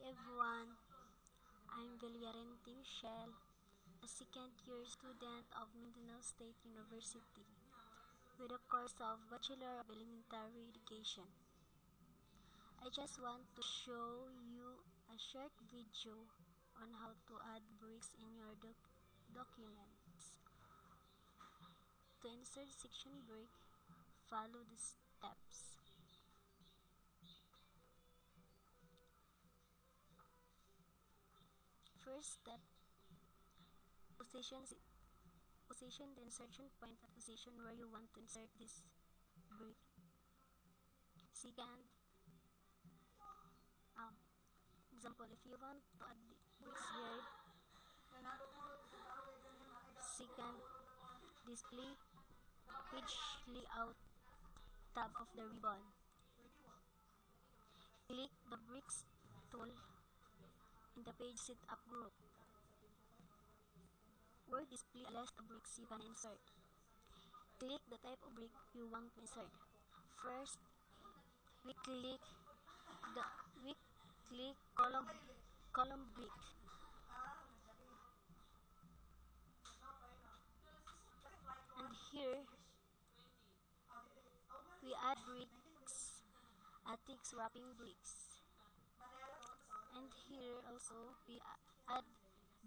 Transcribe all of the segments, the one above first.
everyone, I'm Villarente Michelle, a second-year student of Mindanao State University with a course of Bachelor of Elementary Education. I just want to show you a short video on how to add bricks in your documents. To insert section brick, follow the steps. First step, position the insertion point at position where you want to insert this brick. Second, example, if you want to add bricks here, second, display page layout tab of the ribbon. Click the bricks tool in the page setup group, where display a list of bricks you can insert. Click the type of brick you want to insert. First, we click column brick. And here we add bricks, attics wrapping bricks. And here also we add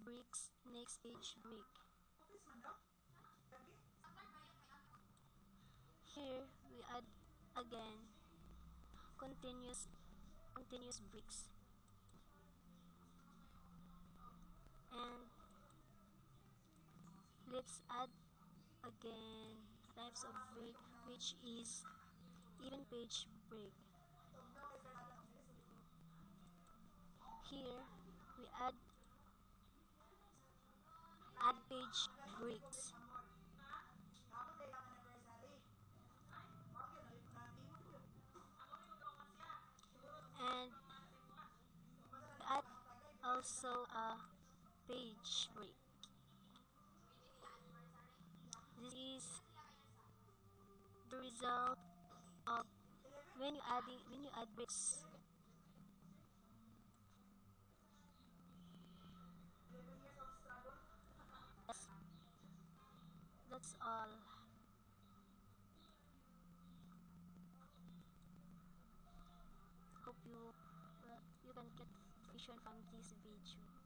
bricks next page brick. Here we add again continuous bricks. And let's add again types of brick, which is even page brick. Here we add page bricks. And we add also a page brick. This is the result of when you add bricks. That's all. Hope you can get information from this video.